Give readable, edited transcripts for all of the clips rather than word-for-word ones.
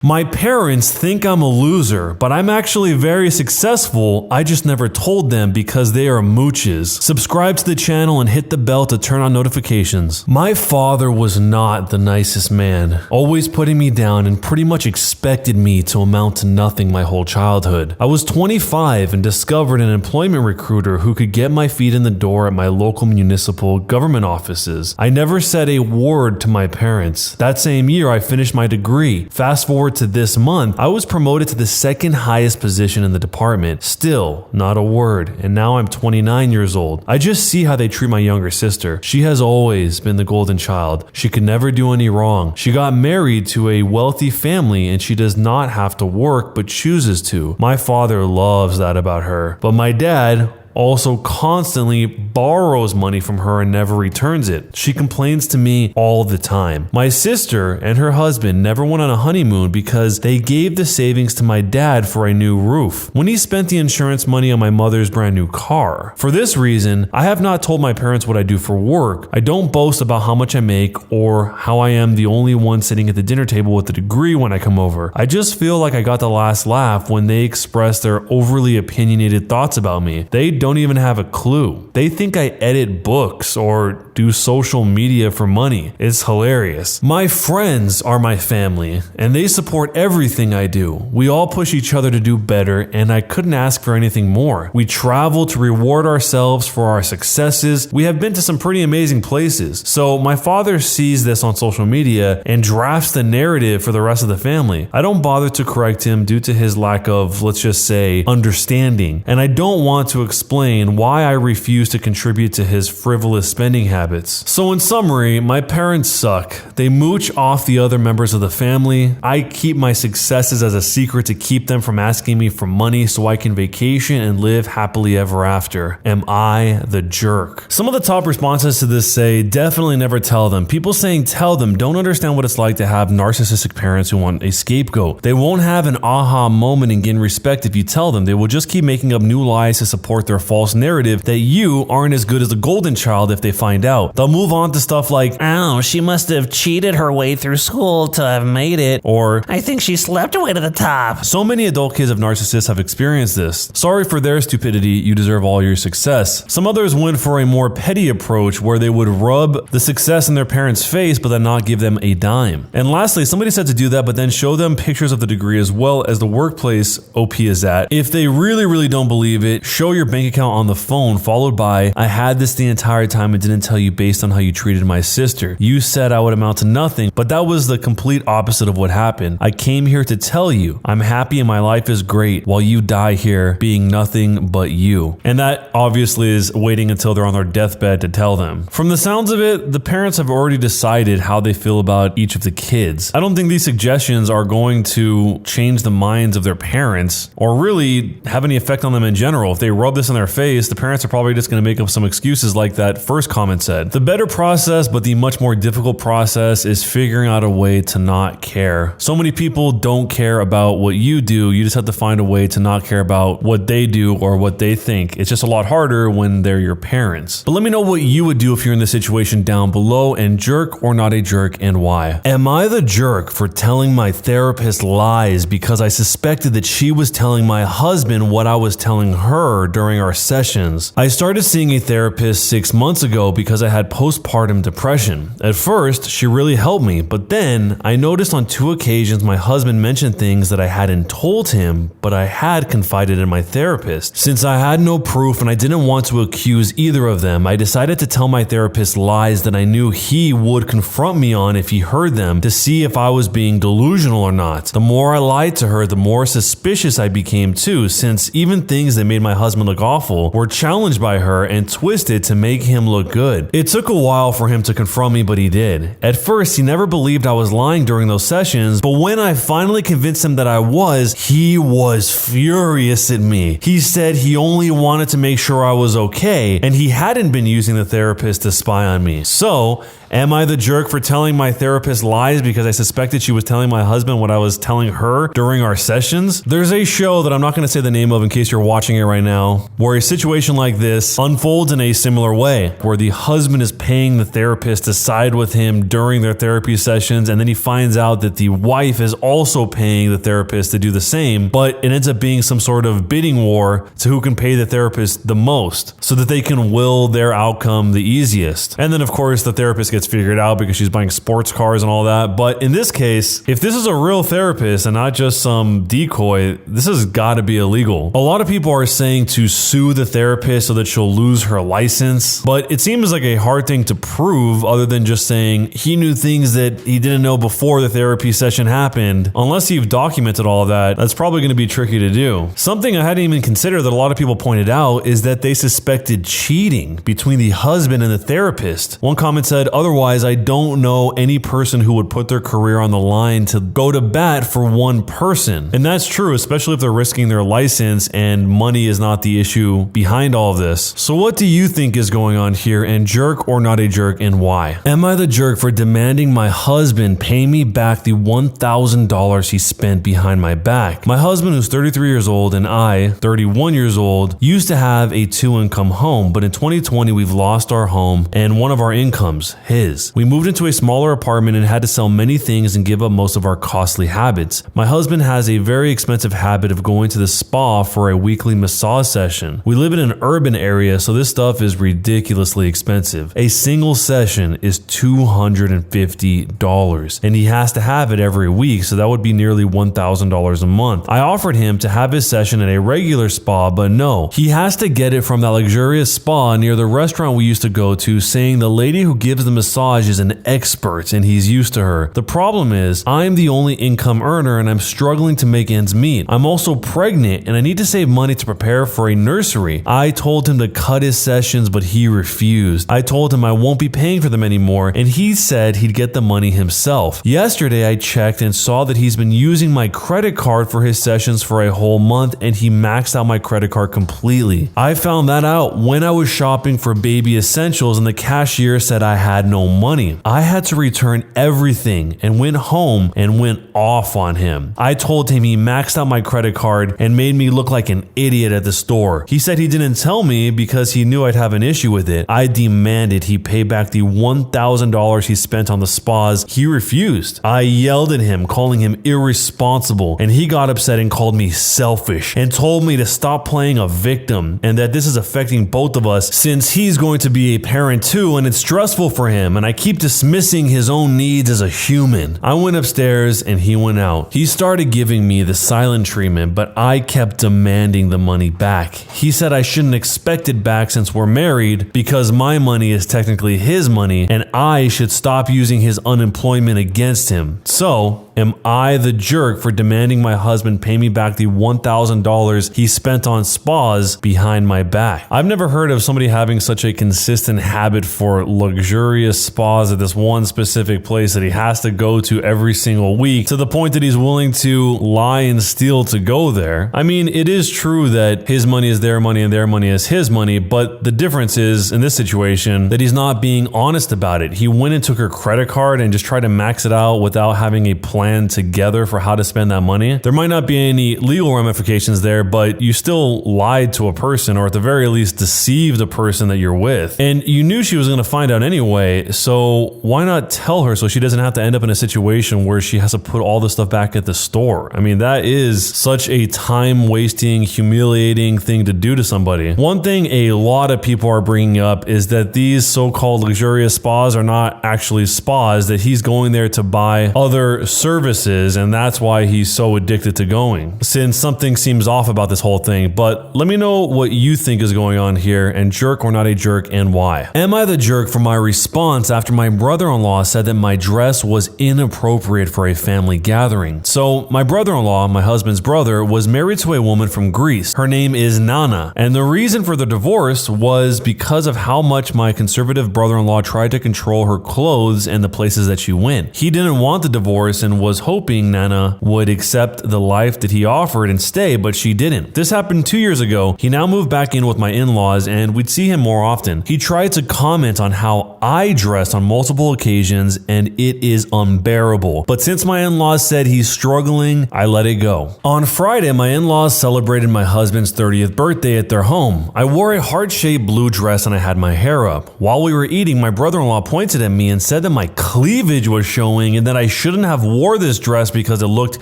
My parents think I'm a loser, but I'm actually very successful. I just never told them because they are mooches. Subscribe to the channel and hit the bell to turn on notifications. My father was not the nicest man, always putting me down and pretty much expected me to amount to nothing my whole childhood. I was 25 and discovered an employment recruiter who could get my feet in the door at my local municipal government offices. I never said a word to my parents. That same year, I finished my degree. Fast forward to this month, I was promoted to the second highest position in the department. Still, not a word, and now I'm 29 years old. I just see how they treat my younger sister. She has always been the golden child. She could never do any wrong. She got married to a wealthy family and she does not have to work but chooses to. My father loves that about her. But my dad also constantly borrows money from her and never returns it. She complains to me all the time. My sister and her husband never went on a honeymoon because they gave the savings to my dad for a new roof when he spent the insurance money on my mother's brand new car. For this reason, I have not told my parents what I do for work. I don't boast about how much I make or how I am the only one sitting at the dinner table with a degree when I come over. I just feel like I got the last laugh when they express their overly opinionated thoughts about me. They don't even have a clue. They think I edit books or do social media for money. It's hilarious. My friends are my family, and they support everything I do. We all push each other to do better, and I couldn't ask for anything more. We travel to reward ourselves for our successes. We have been to some pretty amazing places. So my father sees this on social media and drafts the narrative for the rest of the family. I don't bother to correct him due to his lack of, let's just say, understanding, and I don't want to explain why I refuse to contribute to his frivolous spending habits. So in summary, my parents suck. They mooch off the other members of the family. I keep my successes as a secret to keep them from asking me for money so I can vacation and live happily ever after. Am I the jerk? Some of the top responses to this say, definitely never tell them. People saying tell them don't understand what it's like to have narcissistic parents who want a scapegoat. They won't have an aha moment and gain respect if you tell them. They will just keep making up new lies to support their false narrative that you aren't as good as the golden child if they find out. They'll move on to stuff like, oh, she must have cheated her way through school to have made it, or I think she slept her way to the top. So many adult kids of narcissists have experienced this. Sorry for their stupidity, you deserve all your success. Some others went for a more petty approach where they would rub the success in their parents' face but then not give them a dime. And lastly, somebody said to do that but then show them pictures of the degree as well as the workplace OP is at. If they really don't believe it, show your bank account on the phone, followed by, I had this the entire time and didn't tell you based on how you treated my sister. You said I would amount to nothing, but that was the complete opposite of what happened. I came here to tell you I'm happy and my life is great while you die here being nothing but you. And that obviously is waiting until they're on their deathbed to tell them. From the sounds of it, the parents have already decided how they feel about each of the kids. I don't think these suggestions are going to change the minds of their parents or really have any effect on them in general. If they rub this in their face, the parents are probably just going to make up some excuses like that first comment said. The better process, but the much more difficult process, is figuring out a way to not care. So many people don't care about what you do. You just have to find a way to not care about what they do or what they think. It's just a lot harder when they're your parents. But let me know what you would do if you're in this situation down below, and jerk or not a jerk, and why. Am I the jerk for telling my therapist lies because I suspected that she was telling my husband what I was telling her during our sessions? I started seeing a therapist 6 months ago because I had postpartum depression. At first, she really helped me, but then I noticed on 2 occasions my husband mentioned things that I hadn't told him, but I had confided in my therapist. Since I had no proof and I didn't want to accuse either of them, I decided to tell my therapist lies that I knew he would confront me on if he heard them to see if I was being delusional or not. The more I lied to her, the more suspicious I became too, since even things that made my husband look awful were challenged by her and twisted to make him look good. It took a while for him to confront me, but he did. At first, he never believed I was lying during those sessions, but when I finally convinced him that I was, he was furious at me. He said he only wanted to make sure I was okay, and he hadn't been using the therapist to spy on me. So, Am I the jerk for telling my therapist lies because I suspected she was telling my husband what I was telling her during our sessions? There's a show that I'm not going to say the name of in case you're watching it right now, where a situation like this unfolds in a similar way, where the husband is paying the therapist to side with him during their therapy sessions, and then he finds out that the wife is also paying the therapist to do the same, but it ends up being some sort of bidding war to who can pay the therapist the most so that they can will their outcome the easiest. And then of course the therapist gets figured out because she's buying sports cars and all that. But in this case, if this is a real therapist and not just some decoy, this has got to be illegal. A lot of people are saying to sue the therapist so that she'll lose her license, but it seems like a hard thing to prove other than just saying he knew things that he didn't know before the therapy session happened. Unless you've documented all of that, that's probably going to be tricky to do. Something I hadn't even considered that a lot of people pointed out is that they suspected cheating between the husband and the therapist. One comment said, otherwise, I don't know any person who would put their career on the line to go to bat for one person. And that's true, especially if they're risking their license and money is not the issue behind all of this. So what do you think is going on here, and jerk or not a jerk, and why? Am I the jerk for demanding my husband pay me back the $1,000 he spent behind my back? My husband, who's 33 years old, and I, 31 years old, used to have a 2-income home, but in 2020 we've lost our home and one of our incomes, his. We moved into a smaller apartment and had to sell many things and give up most of our costly habits. My husband has a very expensive habit of going to the spa for a weekly massage session. We live in an urban area, so this stuff is ridiculously expensive. A single session is $250, and he has to have it every week, so that would be nearly $1,000 a month. I offered him to have his session at a regular spa, but no. He has to get it from that luxurious spa near the restaurant we used to go to, saying the lady who gives the massage is an expert and he's used to her. The problem is, I'm the only income earner and I'm struggling to make ends meet. I'm also pregnant and I need to save money to prepare for a nursery. I told him to cut his sessions, but he refused. I told him I won't be paying for them anymore, and he said he'd get the money himself. Yesterday I checked and saw that he's been using my credit card for his sessions for a whole month, and he maxed out my credit card completely. I found that out when I was shopping for baby essentials and the cashier said I had no money. I had to return everything and went home and went off on him. I told him he maxed out my credit card and made me look like an idiot at the store. He said he didn't tell me because he knew I'd have an issue with it. I demanded he pay back the $1,000 he spent on the spas. He refused. I yelled at him, calling him irresponsible, and he got upset and called me selfish and told me to stop playing a victim and that this is affecting both of us since he's going to be a parent too and it's stressful for him, and I keep dismissing his own needs as a human. I went upstairs and he went out. He started giving me the silent treatment, but I kept demanding the money back. He said I shouldn't expect it back since we're married because my money is technically his money and I should stop using his unemployment against him. So, am I the jerk for demanding my husband pay me back the $1,000 he spent on spas behind my back? I've never heard of somebody having such a consistent habit for luxurious spas at this one specific place that he has to go to every single week, to the point that he's willing to lie and steal to go there. I mean, it is true that his money is their money and their money is his money, but the difference is, in this situation, that he's not being honest about it. He went and took her credit card and just tried to max it out without having a plan together for how to spend that money. There might not be any legal ramifications there, but you still lied to a person, or at the very least deceived the person that you're with. And you knew she was going to find out anyway, so why not tell her so she doesn't have to end up in a situation where she has to put all the stuff back at the store? I mean, that is such a time-wasting, humiliating thing to do to somebody. One thing a lot of people are bringing up is that these so-called luxurious spas are not actually spas, that he's going there to buy other services, and that's why he's so addicted to going. Since something seems off about this whole thing, but let me know what you think is going on here, and jerk or not a jerk, and why. Am I the jerk for my response after my brother-in-law said that my dress was inappropriate for a family gathering? So my brother-in-law, my husband's brother, was married to a woman from Greece. Her name is Nana, and the reason for the divorce was because of how much my conservative brother-in-law tried to control her clothes and the places that she went. He didn't want the divorce and and was hoping Nana would accept the life that he offered and stay, but she didn't. This happened 2 years ago. He now moved back in with my in-laws and we'd see him more often. He tried to comment on how I dressed on multiple occasions and it is unbearable. But since my in-laws said he's struggling, I let it go. On Friday, my in-laws celebrated my husband's 30th birthday at their home. I wore a heart-shaped blue dress and I had my hair up. While we were eating, my brother-in-law pointed at me and said that my cleavage was showing and that I shouldn't have wore this dress because it looked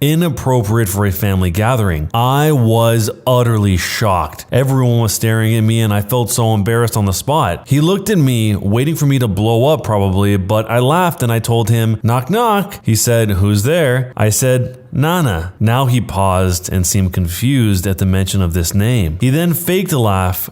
inappropriate for a family gathering. I was utterly shocked. Everyone was staring at me and I felt so embarrassed on the spot. He looked at me, waiting for me to blow up probably, but I laughed and I told him, "Knock, knock." He said, "Who's there?" I said, "Nana." Now he paused and seemed confused at the mention of this name. He then faked a laugh,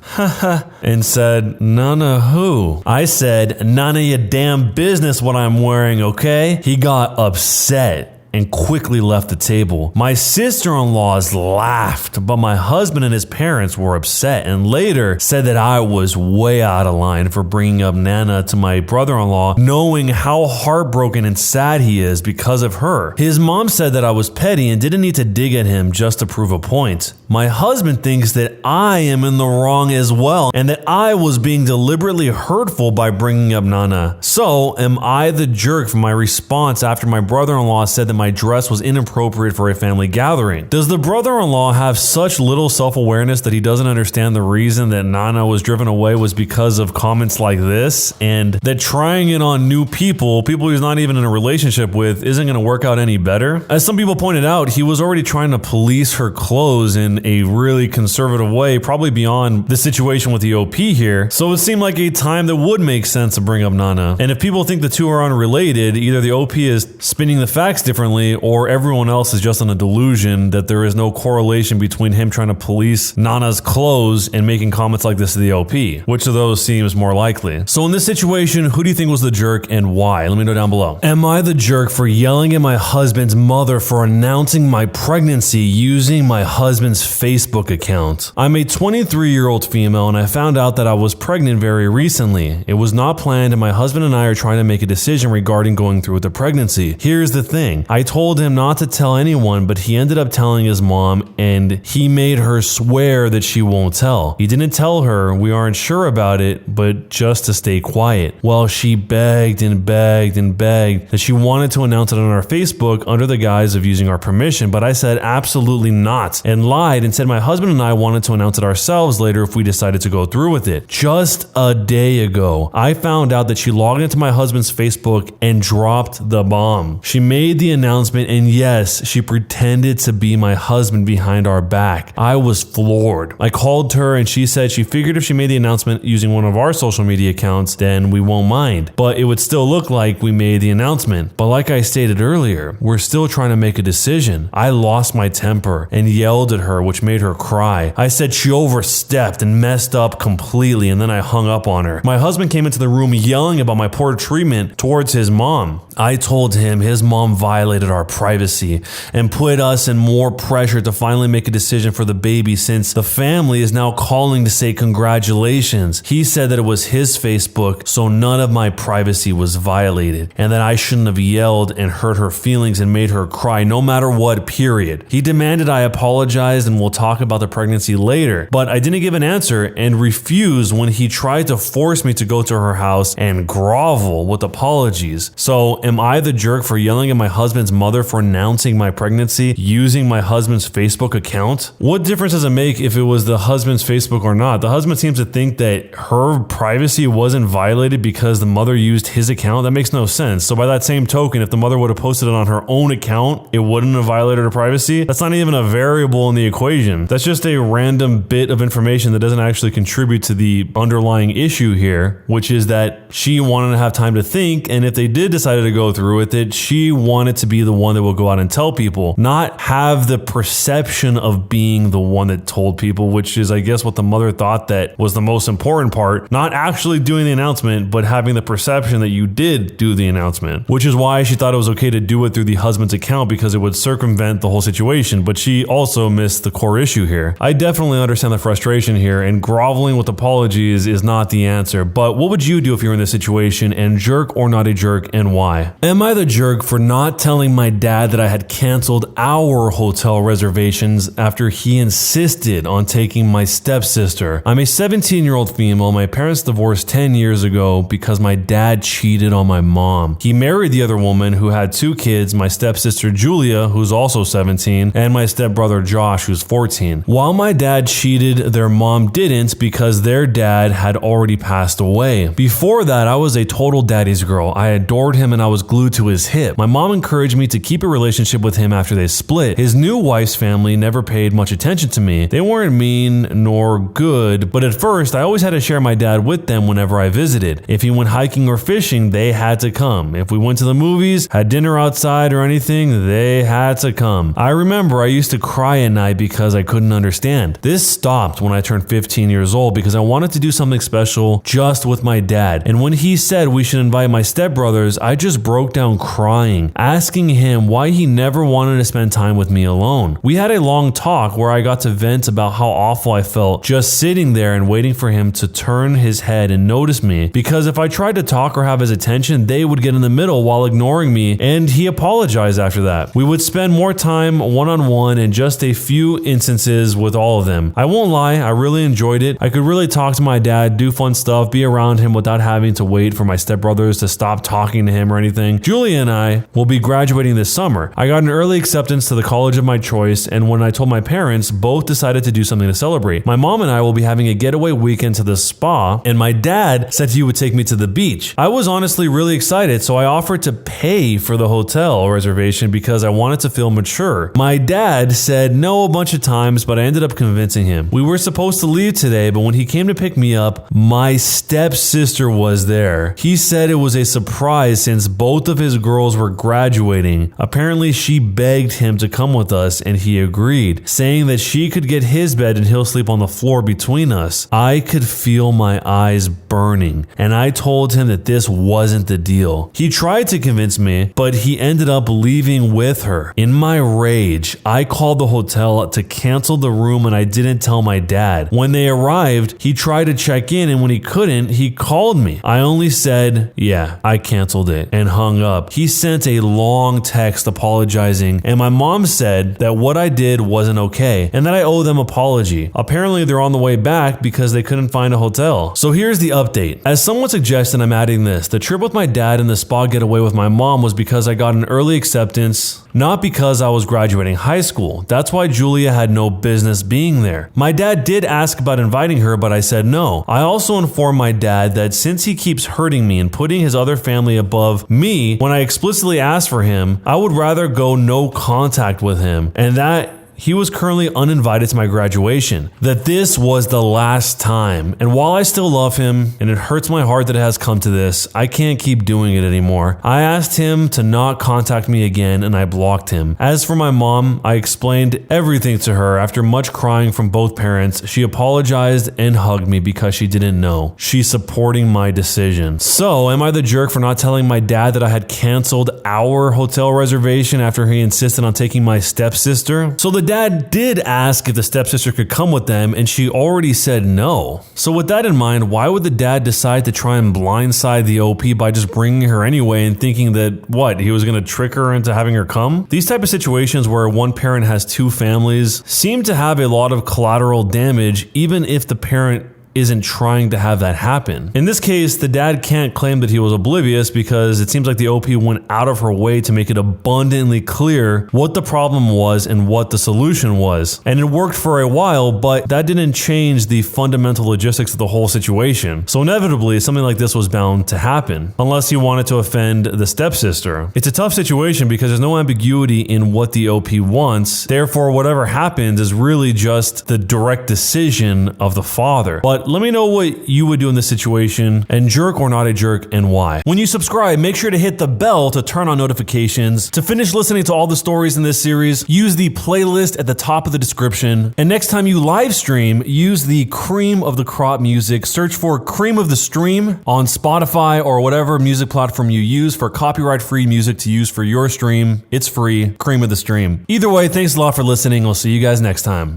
and said, "Nana who?" I said, "None of your damn business what I'm wearing, okay?" He got upset and quickly left the table. My sister-in-laws laughed, but my husband and his parents were upset and later said that I was way out of line for bringing up Nana to my brother-in-law, knowing how heartbroken and sad he is because of her. His mom said that I was petty and didn't need to dig at him just to prove a point. My husband thinks that I am in the wrong as well and that I was being deliberately hurtful by bringing up Nana. So, am I the jerk for my response after my brother-in-law said that my dress was inappropriate for a family gathering? Does the brother-in-law have such little self-awareness that he doesn't understand the reason that Nana was driven away was because of comments like this, and that trying it on new people he's not even in a relationship with, isn't going to work out any better? As some people pointed out, he was already trying to police her clothes in a really conservative way, probably beyond the situation with the OP here, so it seemed like a time that would make sense to bring up Nana. And if people think the two are unrelated, either the OP is spinning the facts differently or everyone else is just in a delusion that there is no correlation between him trying to police Nana's clothes and making comments like this to the OP. Which of those seems more likely? So in this situation, who do you think was the jerk and why? Let me know down below. Am I the jerk for yelling at my husband's mother for announcing my pregnancy using my husband's Facebook account? I'm a 23-year-old female and I found out that I was pregnant very recently. It was not planned and my husband and I are trying to make a decision regarding going through with the pregnancy. Here's the thing. I told him not to tell anyone, but he ended up telling his mom and he made her swear that she won't tell. He didn't tell her, we aren't sure about it, but just to stay quiet. Well, she begged and begged and begged that she wanted to announce it on our Facebook under the guise of using our permission, but I said absolutely not and lied and said my husband and I wanted to announce it ourselves later if we decided to go through with it. Just a day ago, I found out that she logged into my husband's Facebook and dropped the bomb. She made the announcement and yes, she pretended to be my husband behind our back. I was floored. I called her and she said she figured if she made the announcement using one of our social media accounts, then we won't mind. But it would still look like we made the announcement. But like I stated earlier, we're still trying to make a decision. I lost my temper and yelled at her, which made her cry. I said she overstepped and messed up completely and then I hung up on her. My husband came into the room yelling about my poor treatment towards his mom. I told him his mom violated our privacy and put us in more pressure to finally make a decision for the baby since the family is now calling to say congratulations. He said that it was his Facebook, so none of my privacy was violated and that I shouldn't have yelled and hurt her feelings and made her cry no matter what, period. He demanded I apologize and we'll talk about the pregnancy later, but I didn't give an answer and refused when he tried to force me to go to her house and grovel with apologies. So am I the jerk for yelling at my husband's mother for announcing my pregnancy using my husband's Facebook account? What difference does it make if it was the husband's Facebook or not? The husband seems to think that her privacy wasn't violated because the mother used his account. That makes no sense. So by that same token, if the mother would have posted it on her own account, it wouldn't have violated her privacy. That's not even a variable in the equation. That's just a random bit of information that doesn't actually contribute to the underlying issue here, which is that she wanted to have time to think, and if they did decide to go through with it, she wanted to be the one that will go out and tell people, not have the perception of being the one that told people, which is, I guess, what the mother thought that was the most important part, not actually doing the announcement, but having the perception that you did do the announcement, which is why she thought it was okay to do it through the husband's account because it would circumvent the whole situation, but she also missed the core issue here. I definitely understand the frustration here, and groveling with apologies is not the answer, but what would you do if you were in this situation, and jerk or not a jerk, and why? Am I the jerk for not telling telling my dad that I had canceled our hotel reservations after he insisted on taking my stepsister. I'm a 17-year-old female. My parents divorced 10 years ago because my dad cheated on my mom. He married the other woman who had 2 kids, my stepsister Julia, who's also 17, and my stepbrother Josh, who's 14. While my dad cheated, their mom didn't because their dad had already passed away. Before that, I was a total daddy's girl. I adored him and I was glued to his hip. My mom encouraged me to keep a relationship with him after they split. His new wife's family never paid much attention to me. They weren't mean nor good, but at first I always had to share my dad with them whenever I visited. If he went hiking or fishing, they had to come. If we went to the movies, had dinner outside or anything, they had to come. I remember I used to cry at night because I couldn't understand. This stopped when I turned 15 years old because I wanted to do something special just with my dad. And when he said we should invite my stepbrothers, I just broke down crying, asking him why he never wanted to spend time with me alone. We had a long talk where I got to vent about how awful I felt just sitting there and waiting for him to turn his head and notice me, because if I tried to talk or have his attention, they would get in the middle while ignoring me, and he apologized after that. We would spend more time one-on-one in just a few instances with all of them. I won't lie, I really enjoyed it. I could really talk to my dad, do fun stuff, be around him without having to wait for my stepbrothers to stop talking to him or anything. Julia and I will be graduating this summer. I got an early acceptance to the college of my choice, and when I told my parents, both decided to do something to celebrate. My mom and I will be having a getaway weekend to the spa, and my dad said he would take me to the beach. I was honestly really excited, so I offered to pay for the hotel reservation because I wanted to feel mature. My dad said no a bunch of times, but I ended up convincing him. We were supposed to leave today, but when he came to pick me up, my stepsister was there. He said it was a surprise since both of his girls were graduating. Apparently, she begged him to come with us, and he agreed, saying that she could get his bed and he'll sleep on the floor between us. I could feel my eyes burning, and I told him that this wasn't the deal. He tried to convince me, but he ended up leaving with her. In my rage, I called the hotel to cancel the room, and I didn't tell my dad. When they arrived, he tried to check in, and when he couldn't, he called me. I only said, yeah, I canceled it, and hung up. He sent a long text apologizing, and my mom said that what I did wasn't okay, and that I owe them an apology. Apparently, they're on the way back because they couldn't find a hotel. So here's the update. As someone suggested, I'm adding this. The trip with my dad and the spa getaway with my mom was because I got an early acceptance, not because I was graduating high school. That's why Julia had no business being there. My dad did ask about inviting her, but I said no. I also informed my dad that since he keeps hurting me and putting his other family above me, when I explicitly asked for him, I would rather go no contact with him, and that he was currently uninvited to my graduation, that this was the last time. And while I still love him, and it hurts my heart that it has come to this, I can't keep doing it anymore. I asked him to not contact me again, and I blocked him. As for my mom, I explained everything to her. After much crying from both parents, she apologized and hugged me because she didn't know. She's supporting my decision. So, am I the jerk for not telling my dad that I had canceled our hotel reservation after he insisted on taking my stepsister? So the dad did ask if the stepsister could come with them, and she already said no. So with that in mind, why would the dad decide to try and blindside the OP by just bringing her anyway and thinking that, what, he was going to trick her into having her come? These type of situations where one parent has 2 families seem to have a lot of collateral damage, even if the parent isn't trying to have that happen. In this case, the dad can't claim that he was oblivious because it seems like the OP went out of her way to make it abundantly clear what the problem was and what the solution was. And it worked for a while, but that didn't change the fundamental logistics of the whole situation. So inevitably, something like this was bound to happen, unless he wanted to offend the stepsister. It's a tough situation because there's no ambiguity in what the OP wants. Therefore, whatever happens is really just the direct decision of the father. But let me know what you would do in this situation, and jerk or not a jerk, and why. When you subscribe, make sure to hit the bell to turn on notifications. To finish listening to all the stories in this series, use the playlist at the top of the description. And next time you live stream, use the cream of the crop music. Search for Cream of the Stream on Spotify or whatever music platform you use for copyright-free music to use for your stream. It's free. Cream of the Stream. Either way, thanks a lot for listening. I'll see you guys next time.